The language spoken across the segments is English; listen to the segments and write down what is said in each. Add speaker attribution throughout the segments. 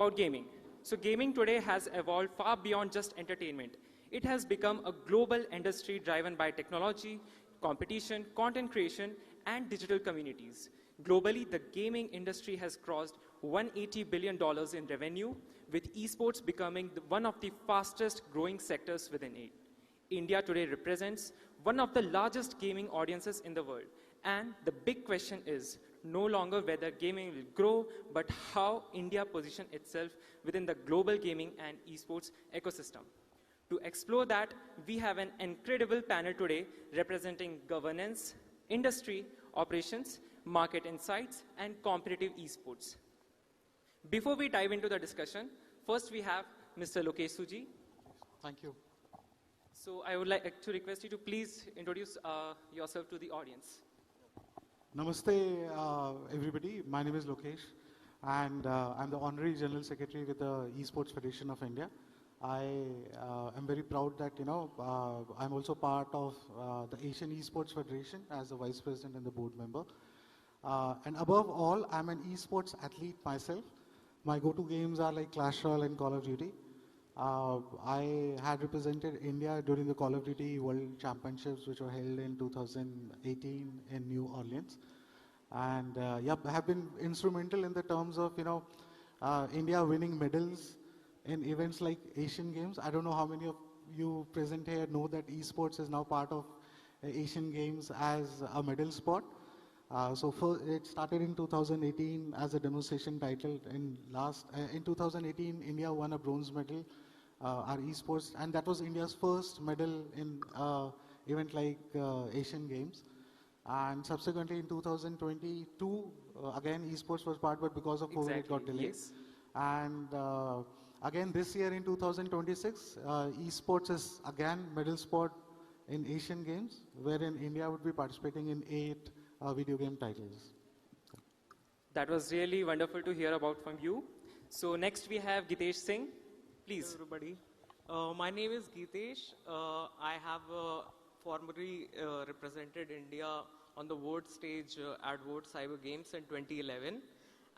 Speaker 1: About gaming. So gaming today has evolved far beyond just entertainment. It has become a global industry driven by technology, competition, content creation, and digital communities. Globally, the gaming industry has crossed $180 billion in revenue, with esports becoming one of the fastest growing sectors within it. India today represents one of the largest gaming audiences in the world. And the big question is no longer whether gaming will grow, but how India positions itself within the global gaming and esports ecosystem. To explore that, we have an incredible panel today representing governance, industry, operations, market insights, and competitive esports. Before we dive into the discussion, first we have Mr. Lokesh Suji.
Speaker 2: Thank you.
Speaker 1: So I would like to request you to please introduce yourself to the audience.
Speaker 2: Namaste, everybody. My name is Lokesh, and I'm the Honorary General Secretary with the Esports Federation of India. I am very proud that, I'm also part of the Asian Esports Federation as the Vice President and the Board Member. And above all, I'm an esports athlete myself. My go-to games are like Clash Royale and Call of Duty. I had represented India during the Call of Duty World Championships, which were held in 2018 in New Orleans. And have been instrumental in the terms of, India winning medals in events like Asian Games. I don't know how many of you present here know that esports is now part of Asian Games as a medal sport. It started in 2018 as a demonstration title. In 2018, India won a bronze medal, our esports, and that was India's first medal in event like Asian Games. And subsequently in 2022, again esports was part, but because of COVID, it got delayed.
Speaker 1: Yes.
Speaker 2: And again this year in 2026, esports is again medal sport in Asian Games, wherein India would be participating in 8 video game titles.
Speaker 1: That was really wonderful to hear about from you. So next we have Gitesh Singh. Please.
Speaker 3: Hello everybody. My name is Gitesh. I have formerly represented India on the world stage at World Cyber Games in 2011.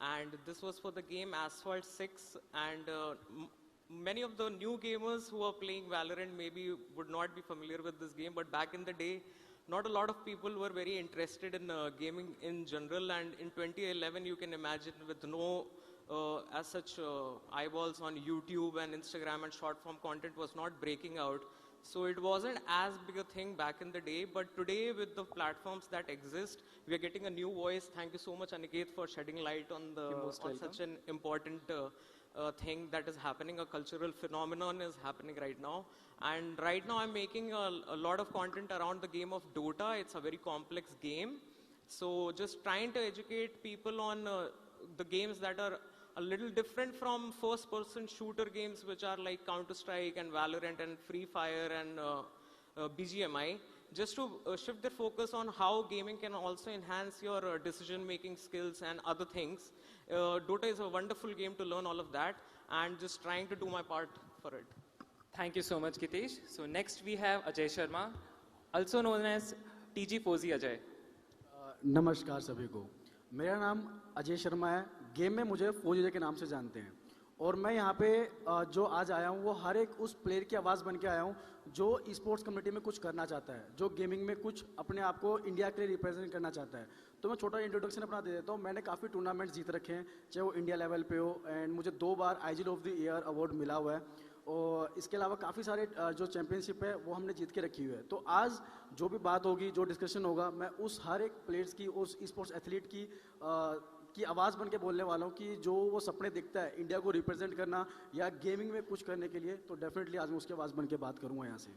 Speaker 3: And this was for the game Asphalt 6. And many of the new gamers who are playing Valorant maybe would not be familiar with this game. But back in the day, not a lot of people were very interested in gaming in general. And in 2011, you can imagine with no as such eyeballs on YouTube and Instagram, and short form content was not breaking out. So it wasn't as big a thing back in the day, but today with the platforms that exist, we are getting a new voice. Thank you so much, Aniket, for shedding light on such an important thing that is happening. A cultural phenomenon is happening right now. And right now I'm making a lot of content around the game of Dota. It's a very complex game. So just trying to educate people on the games that are a little different from first-person shooter games, which are like Counter-Strike and Valorant and Free Fire and BGMI, just to shift their focus on how gaming can also enhance your decision-making skills and other things. Dota is a wonderful game to learn all of that, and just trying to do my part for it.
Speaker 1: Thank you so much, Gitesh. So next we have Ajay Sharma, also known as TG Fozi Ajay.
Speaker 4: नमस्कार सभी को, मेरा नाम अजय शर्मा है। Game में मुझे फौजी के नाम से जानते हैं और मैं यहाँ पे जो आज आया हूँ वो हर एक उस प्लेयर की आवाज़ बन के आया हूँ जो स्पोर्ट्स कम्युनिटी में कुछ करना चाहता है, जो गेमिंग में कुछ अपने आप को इंडिया के लिए रिप्रेजेंट करना चाहता है। तो मैं छोटा इंट्रोडक्शन अपना दे देता हूँ। मैंने काफ़ी टूर्नामेंट्स जीत रखे हैं, चाहे वो इंडिया लेवल पे हो, एंड मुझे 2 बार IG of the year award मिला हुआ है। और इसके अलावा काफ़ी सारे जो चैंपियनशिप है वो हमने जीत के रखी हुई है। तो आज जो भी बात होगी, जो डिस्कशन होगा, मैं उस हर एक प्लेयर्स की, उस स्पोर्ट्स एथलीट की आवाज़ बन के बोलने वाला हूँ कि जो वो सपने दिखता है इंडिया को रिप्रेजेंट करना या गेमिंग में कुछ करने के लिए, तो डेफिनेटली आज मैं उसकी आवाज़ बन के बात करूँगा यहाँ से।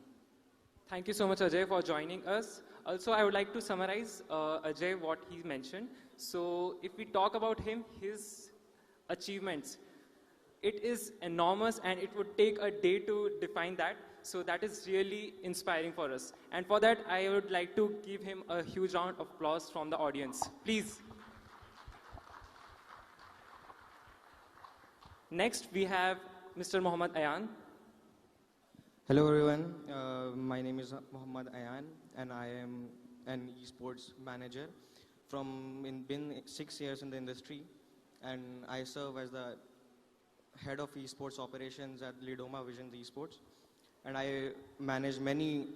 Speaker 1: Thank you so much, Ajay, for joining us. Also, I would like to summarize, Ajay, what he mentioned. So, if we talk about him, his achievements, it is enormous and it would take a day to define that. So, that is really inspiring for us. And for that, I would like to give him a huge round of applause from the audience. Please. Next, we have Mr. Mohammad Ayan.
Speaker 5: Hello everyone, my name is Mohammad Ayan and I am an esports manager been 6 years in the industry, and I serve as the head of esports operations at Lidoma Visions Esports, and I manage many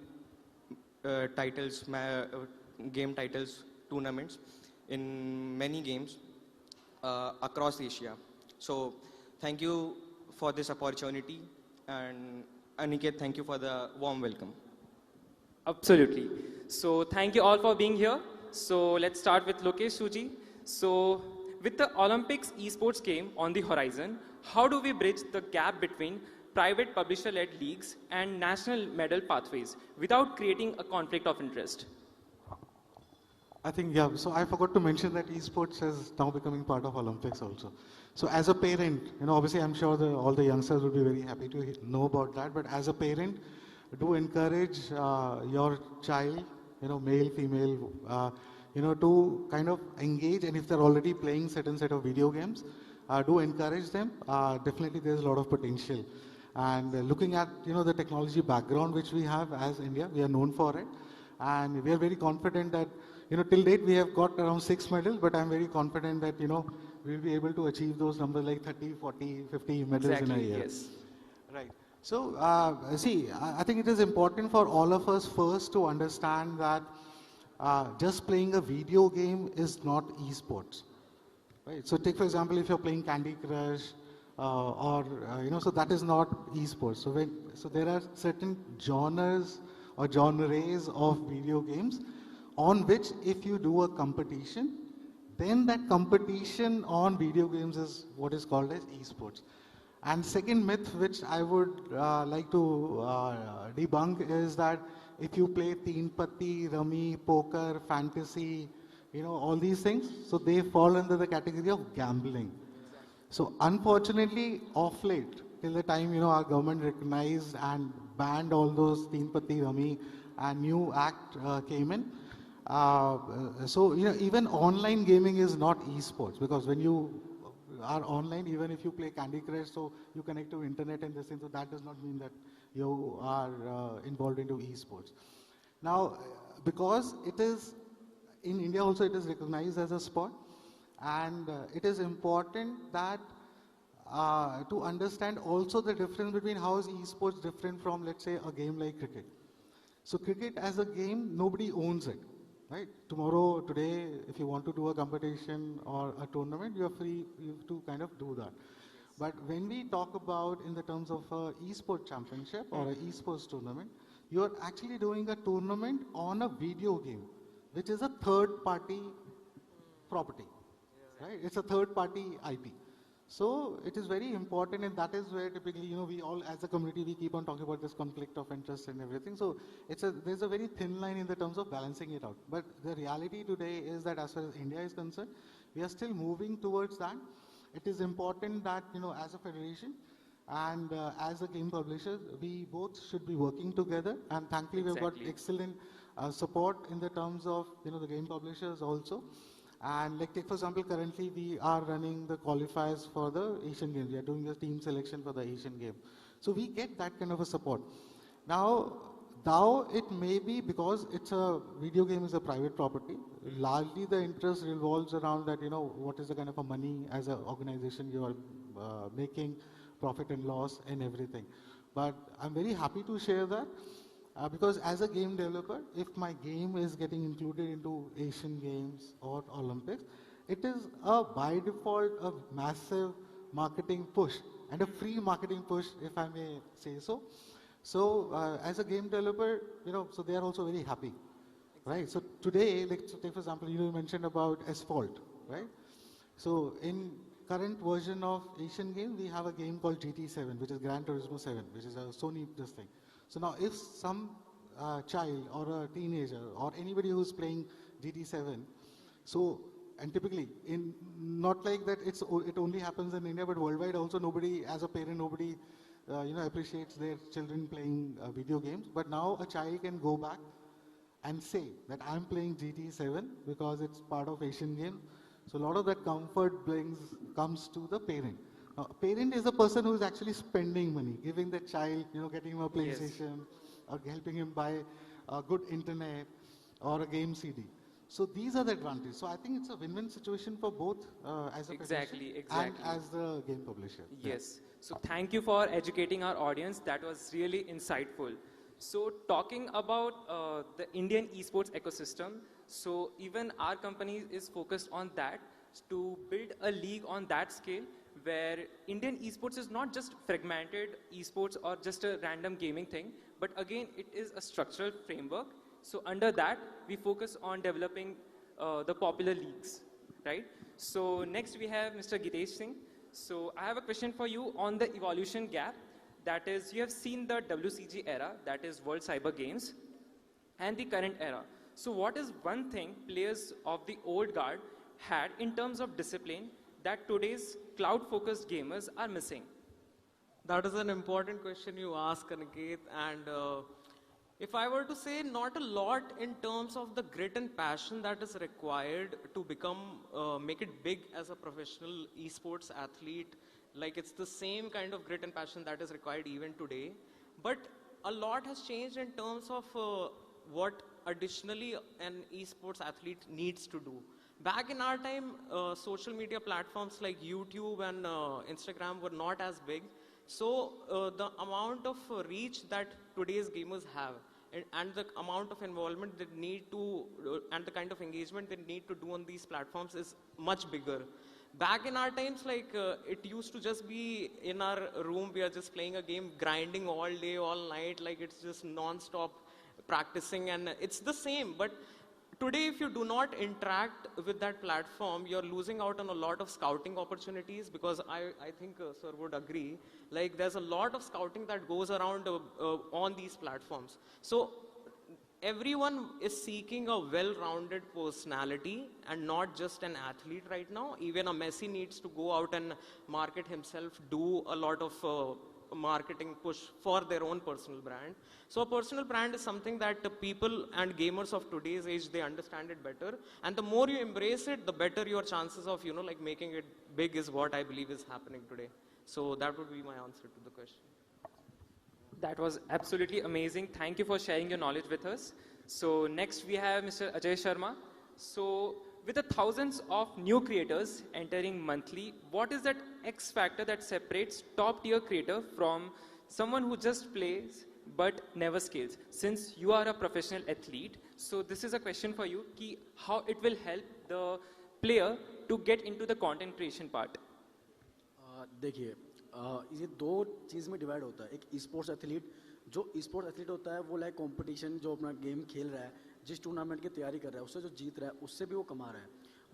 Speaker 5: titles, game titles, tournaments in many games across Asia. So thank you for this opportunity, and Aniket, thank you for the warm welcome.
Speaker 1: Absolutely. So thank you all for being here. So let's start with Lokesh Suji. So with the Olympics esports game on the horizon, how do we bridge the gap between private publisher-led leagues and national medal pathways without creating a conflict of interest?
Speaker 2: I think, yeah, so I forgot to mention that esports is now becoming part of Olympics also. So as a parent, obviously I'm sure all the youngsters would be very happy to know about that, but as a parent, do encourage your child, male, female, to kind of engage, and if they're already playing certain set of video games, do encourage them. Definitely there's a lot of potential. And looking at, the technology background which we have as India, we are known for it. And we are very confident that, till date we have got around 6 medals, but I'm very confident that, we'll be able to achieve those numbers like 30, 40, 50 medals in a year.
Speaker 1: Yes.
Speaker 2: Right. So, see, I think it is important for all of us first to understand that just playing a video game is not esports. Right? So take for example, if you're playing Candy Crush, so that is not esports. So there are certain genres or genres of video games on which if you do a competition, then that competition on video games is what is called as esports. And second myth which I would like to debunk is that if you play Teen Patti, Rummy, Poker, Fantasy, all these things, so they fall under the category of gambling. So unfortunately, of late, till the time, our government recognized and banned all those Teen Patti, Rummy, and new act came in. So, even online gaming is not esports, because when you are online, even if you play Candy Crush, so you connect to internet and this thing, so that does not mean that you are involved into esports. Now, because it is, in India also it is recognized as a sport, and it is important that to understand also the difference between how is esports different from, let's say, a game like cricket. So cricket as a game, nobody owns it. Right? Tomorrow, today, if you want to do a competition or a tournament, you are free to kind of do that. But when we talk about in the terms of a esports championship or an esports tournament, you are actually doing a tournament on a video game, which is a third-party property. Right? It's a third-party IP. So it is very important, and that is where typically, we all as a community, we keep on talking about this conflict of interest and everything. So there's a very thin line in the terms of balancing it out. But the reality today is that as far as India is concerned, we are still moving towards that. It is important that, as a federation and as a game publisher, we both should be working together. And thankfully, we've got excellent support in the terms of, the game publishers also. And like take for example, currently we are running the qualifiers for the Asian Games. We are doing the team selection for the Asian Game. So we get that kind of a support. Now it may be because it's a video game is a private property. Largely the interest revolves around that, what is the kind of a money as an organization you are making, profit and loss and everything. But I'm very happy to share that. Because as a game developer, if my game is getting included into Asian Games or Olympics, it is by default a massive marketing push and a free marketing push, if I may say so. So as a game developer, so they are also very happy, right? So today, like so take for example, you mentioned about Asphalt, right? So in current version of Asian Games, we have a game called GT7, which is Gran Turismo 7, which is a Sony this thing. So now if some child or a teenager or anybody who's playing GT7, so, and typically, not like that it only happens in India, but worldwide also nobody, as a parent, nobody, appreciates their children playing video games. But now a child can go back and say that I'm playing GT7 because it's part of Asian Games. So a lot of that comfort comes to the parent. Now, a parent is a person who is actually spending money, giving the child, getting him a PlayStation, or helping him buy a good internet or a game CD. So these are the advantages. So I think it's a win-win situation for both as a
Speaker 1: Exactly.
Speaker 2: and as the game publisher.
Speaker 1: Yes. So thank you for educating our audience. That was really insightful. So talking about the Indian esports ecosystem, so even our company is focused on that to build a league on that scale where Indian esports is not just fragmented esports or just a random gaming thing, but again, it is a structural framework. So under that, we focus on developing the popular leagues, right? So next we have Mr. Gitesh Singh. So I have a question for you on the evolution gap. That is, you have seen the WCG era, that is World Cyber Games, and the current era. So what is one thing players of the old guard had in terms of discipline that today's cloud-focused gamers are missing?
Speaker 3: That is an important question you ask, Aniket. And if I were to say, not a lot in terms of the grit and passion that is required to make it big as a professional esports athlete. Like it's the same kind of grit and passion that is required even today. But a lot has changed in terms of what additionally an esports athlete needs to do. Back in our time, social media platforms like YouTube and Instagram were not as big. So the amount of reach that today's gamers have and the amount of involvement they need to and the kind of engagement they need to do on these platforms is much bigger. Back in our times, like it used to just be in our room, we are just playing a game, grinding all day, all night, like it's just non-stop practicing, and it's the same. But today, if you do not interact with that platform, you're losing out on a lot of scouting opportunities, because I think sir would agree, like there's a lot of scouting that goes around on these platforms. So everyone is seeking a well-rounded personality and not just an athlete right now. Even a Messi needs to go out and market himself, do a lot of marketing push for their own personal brand. So a personal brand is something that the people and gamers of today's age, they understand it better. And the more you embrace it, the better your chances of, like making it big is what I believe is happening today. So that would be my answer to the question.
Speaker 1: That was absolutely amazing. Thank you for sharing your knowledge with us. So next we have Mr. Ajay Sharma. So with the thousands of new creators entering monthly, what is that X factor that separates top tier creator from someone who just plays but never scales? Since you are a professional athlete, so this is a question for you, ki how it will help the player to get into the content creation part.
Speaker 4: देखिए ये दो चीज़ में divide होता है. एक sports athlete, जो sports athlete होता है वो लाइक कंपटीशन, जो अपना गेम खेल रहा है, जिस टूर्नामेंट की तैयारी कर रहा है, उससे जो जीत रहा है उससे भी वो कमा रहा है.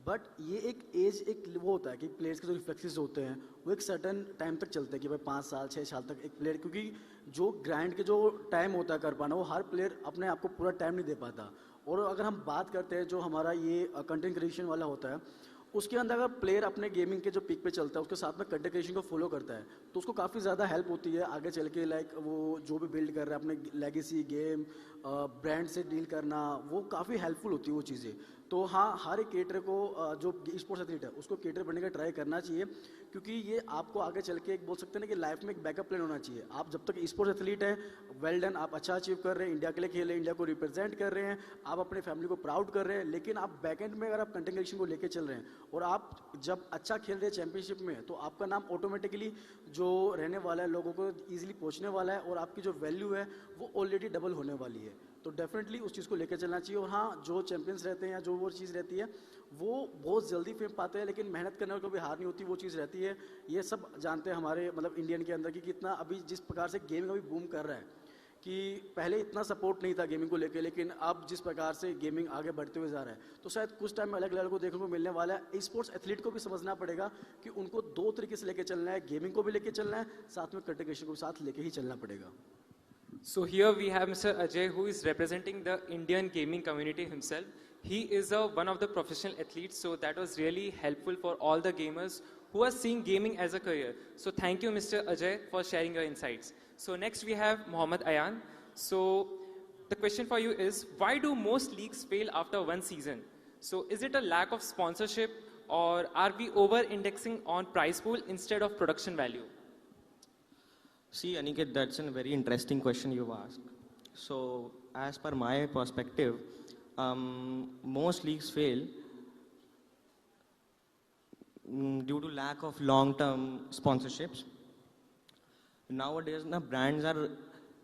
Speaker 4: बट ये एक एज, एक वो होता है कि प्लेयर्स के जो रिफ्लेक्सेस होते हैं वो एक सर्टन टाइम तक चलते हैं, कि भाई 5 साल 6 साल तक एक प्लेयर, क्योंकि जो ग्राइंड के जो टाइम होता है कर पाना, वो हर प्लेयर अपने आप को पूरा टाइम नहीं दे पाता. और अगर हम बात करते हैं जो हमारा ये कंटेंट क्रिएशन वाला होता है, उसके अंदर अगर प्लेयर अपने गेमिंग के जो पिक पे चलता है, उसके साथ में कंटेंट क्रिएशन को फॉलो करता है, तो उसको काफ़ी ज़्यादा हेल्प होती है आगे चल के. लाइक वो जो भी बिल्ड कर रहा है अपने लेगेसी गेम, ब्रांड से डील करना, वो काफ़ी हेल्पफुल होती है वो चीज़ें. तो हाँ, हर एक क्रिएटर को जो स्पोर्ट्स एथलीट है उसको क्रिएटर बनने का ट्राई करना चाहिए, क्योंकि ये आपको आगे चल के एक बोल सकते हैं ना कि लाइफ में एक बैकअप प्लान होना चाहिए. आप जब तक स्पोर्ट्स एथलीट हैं, वेल डन, आप अच्छा अचीव कर रहे हैं, इंडिया के लिए खेल रहे हैं, इंडिया को रिप्रेजेंट कर रहे हैं, आप अपने फैमिली को प्राउड कर रहे हैं, लेकिन आप बैकएंड में अगर आप कंटेंट क्रिएशन को लेके चल रहे हैं और आप जब अच्छा खेल रहे हैं चैंपियनशिप में, तो आपका नाम ऑटोमेटिकली जो रहने वाला है, लोगों को ईजिली पहुँचने वाला है, और आपकी जो वैल्यू है वो ऑलरेडी डबल होने वाली है. तो डेफिनेटली उस चीज़ को लेकर चलना चाहिए. और हाँ, जो चैंपियंस रहते हैं या जो वो चीज़ रहती है वो बहुत जल्दी फेम पाते हैं, लेकिन मेहनत करने वालों को भी हार नहीं होती, वो चीज़ रहती है. ये सब जानते हैं हमारे मतलब इंडियन के अंदर कि कितना अभी जिस प्रकार से गेमिंग अभी बूम कर रहा है, कि पहले इतना सपोर्ट नहीं था गेमिंग को लेकर, लेकिन अब जिस प्रकार से गेमिंग आगे बढ़ते हुए जा रहा है, तो शायद कुछ टाइम में अलग अलग को देखने को मिलने वाला है. स्पोर्ट्स एथलीट को भी समझना पड़ेगा कि उनको दो तरीके से लेकर चलना है, गेमिंग को भी लेकर चलना है, साथ में कंटेंट क्रिएशन को साथ लेकर ही चलना पड़ेगा.
Speaker 1: So here we have Mr. Ajay, who is representing the Indian gaming community himself. He is one of the professional athletes, so that was really helpful for all the gamers who are seeing gaming as a career. So thank you, Mr. Ajay, for sharing your insights. So next we have Mohammad Ayan. So the question for you is, why do most leagues fail after one season? So is it a lack of sponsorship, or are we over-indexing on prize pool instead of production value?
Speaker 5: See, Aniket, that's a very interesting question you've asked. So, as per my perspective, most leagues fail due to lack of long-term sponsorships, Nowadays, the brands are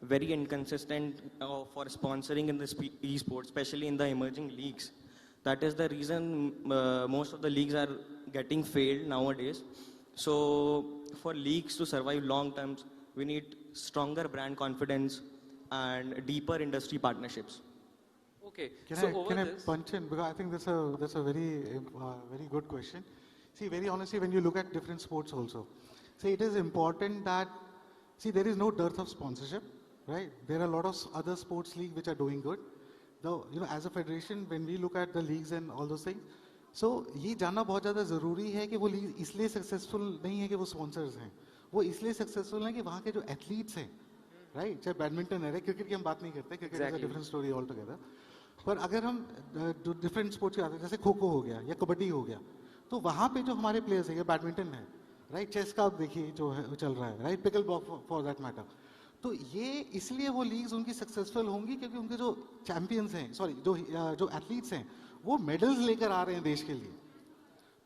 Speaker 5: very inconsistent for sponsoring in the esports, especially in the emerging leagues. That is the reason most of the leagues are getting failed nowadays. So, for leagues to survive long term, we need stronger brand confidence and deeper industry partnerships.
Speaker 1: Okay,
Speaker 2: Can
Speaker 1: so
Speaker 2: I
Speaker 1: over
Speaker 2: can I
Speaker 1: this,
Speaker 2: punch in, because I think that's a very good question. See, very honestly, when you look at different sports also, see, it is important that, see, there is no dearth of sponsorship, right? There are a lot of other sports leagues which are doing good. Though, as a federation, when we look at the leagues and all those things, so ये जानना बहुत ज़्यादा ज़रूरी है कि वो league इसलिए successful नहीं है कि वो स्पॉन्सर्स हैं, वो इसलिए सक्सेसफुल हैं कि वहाँ के जो एथलीट्स हैं, राइट, चाहे बैडमिंटन है, क्रिकेट की हम बात नहीं करते, cricket is a different story all together, पर अगर हम डिफरेंट स्पोर्ट्स की बात करें, जैसे खो खो हो गया या कबड्डी हो गया, तो वहाँ पे जो हमारे प्लेयर्स हैं, बैडमिंटन है, राइट, चेस का आप देखिए जो है चल रहा है, right, pickle ball for that matter, तो ये इसलिए वो लीग्स उनकी सक्सेसफुल होंगी क्योंकि उनके जो चैंपियंस हैं, सॉरी, जो एथलीट्स हैं, वो मेडल्स लेकर आ रहे हैं देश के लिए.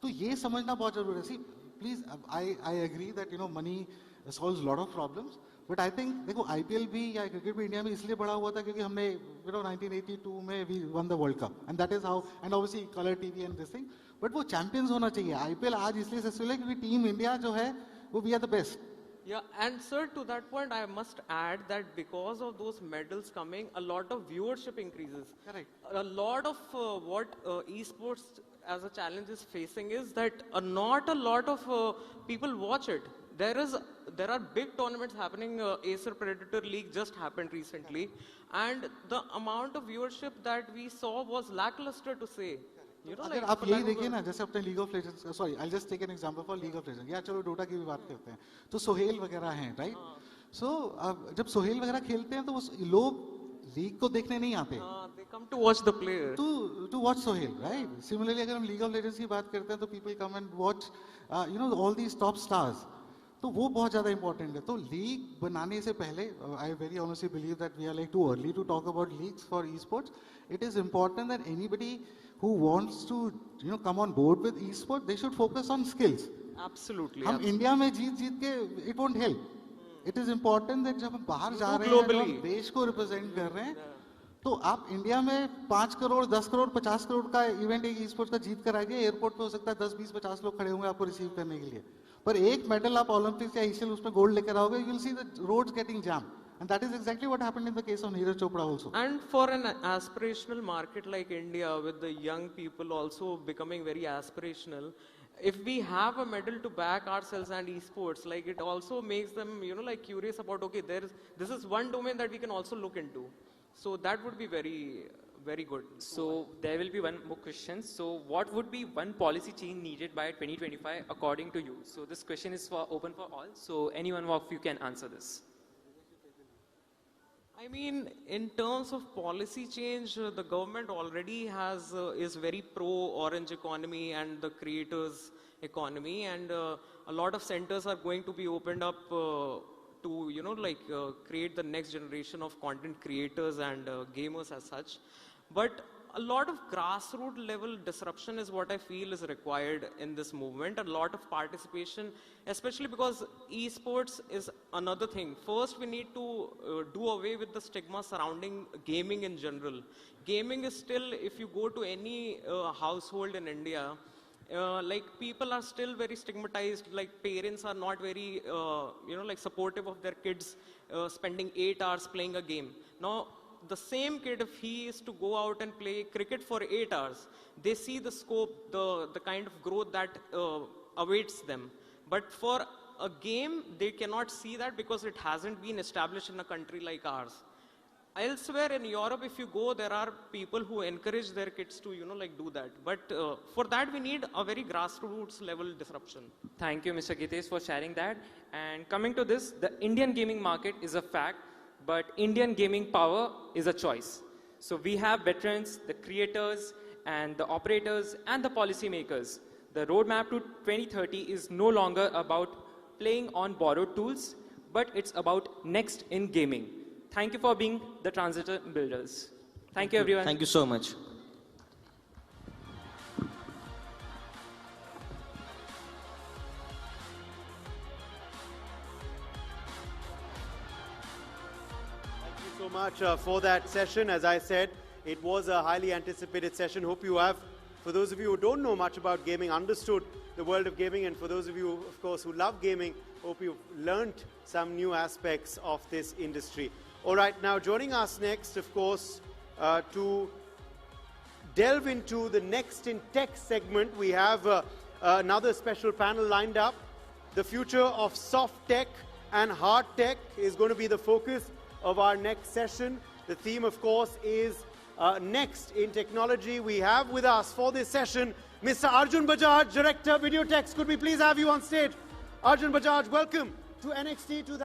Speaker 2: तो ये समझना बहुत जरूरी है. See please, I agree that money solves lot of problems, but I think देखो आईपीएल भी या क्रिकेट भी इंडिया में इसलिए बड़ा हुआ था क्योंकि हमने 1982 में we won the world cup, and that is how, and obviously colour TV and this thing, but वो चैंपियंस होना चाहिए. आईपीएल आज इसलिए सक्सेसफुल है क्योंकि टीम इंडिया जो है वो we are the best.
Speaker 3: Yeah, and sir, to that point, I must add that because of those medals coming, a lot of viewership increases.
Speaker 2: Correct.
Speaker 3: A lot of what esports as a challenge is facing is that not a lot of people watch it. There are big tournaments happening. Acer Predator League just happened recently, and the amount of viewership that we saw was lackluster, to say.
Speaker 2: अगर आप यही देखिए ना, जैसे अपने League of Legends, sorry I just take an example for League of Legends, या चलो Dota की भी बात करते हैं, तो सोहेल वगैरह हैं, राइट. सो जब सोहेल वगैरह खेलते हैं तो वो लोग लीग को देखने नहीं आते,
Speaker 3: They come to watch the player.
Speaker 2: To watch Sohail, right. Similarly अगर हम लीग ऑफ लेजेंड्स की बात करते हैं तो people come and watch all these top stars, तो वो बहुत ज़्यादा इंपॉर्टेंट है. तो लीग बनाने से पहले, I very honestly believe that we are like too early to talk about leagues for esports. It is important that anybody who wants to come on board with esports, they should focus on skills.
Speaker 3: Absolutely.
Speaker 2: हम India में जीत के it won't help. It is important that जब हम बाहर जा रहे हैं, जब हम देश को रिप्रेजेंट कर रहे हैं, तो आप इंडिया में 5 करोड़ 10 करोड़ 50 करोड़ का इवेंट एक esports का जीत कर आएंगे, एयरपोर्ट पे हो सकता है 10 20 50 लोग खड़े होंगे आपको रिसीव करने के लिए, पर एक मेडल आप ओलंपिक्स या एशियन उसमें गोल्ड लेकर आओगे, you will see the roads getting jammed. And that is exactly what happened in the case of Neeraj Chopra also.
Speaker 3: And for an aspirational market like India, with the young people also becoming very aspirational, if we have a medal to back ourselves and esports, like it also makes them, like curious about, okay, this is one domain that we can also look into. So that would be very, very good.
Speaker 1: so there will be one more question. So what would be one policy change needed by 2025 according to you? So this question is open for all. So anyone of you can answer this.
Speaker 3: I mean, in terms of policy change, the government already is very pro orange economy and the creators economy, and a lot of centers are going to be opened up to create the next generation of content creators and gamers as such. But a lot of grassroots level disruption is what I feel is required in this movement. A lot of participation, especially because esports is another thing. First, we need to do away with the stigma surrounding gaming in general. Gaming is still, if you go to any household in India, like people are still very stigmatized. Like parents are not very, supportive of their kids spending 8 hours playing a game. Now, the same kid, if he is to go out and play cricket for 8 hours, they see the scope, the kind of growth that awaits them. But for a game, they cannot see that because it hasn't been established in a country like ours. Elsewhere in Europe, if you go, there are people who encourage their kids to, do that. But for that, we need a very grassroots level disruption.
Speaker 1: Thank you, Mr. Gitesh, for sharing that. And coming to this, the Indian gaming market is a fact, but Indian gaming power is a choice. So we have veterans, the creators, and the operators, and the policymakers. The roadmap to 2030 is no longer about playing on borrowed tools, but it's about next in gaming. Thank you for being the transitor builders. Thank you, everyone.
Speaker 5: Thank you so much.
Speaker 6: so much for that session. As I said, it was a highly anticipated session. Hope you have, for those of you who don't know much about gaming, understood the world of gaming. And for those of you, of course, who love gaming, hope you've learnt some new aspects of this industry. All right, now joining us next, of course, to delve into the Next in Tech segment, we have another special panel lined up. The future of soft tech and hard tech is going to be the focus of our next session. The theme, of course, is Next in Technology. We have with us for this session Mr. Arjun Bajaj, Director, Videotex. Could we please have you on stage? Arjun Bajaj, welcome to NXT 2000.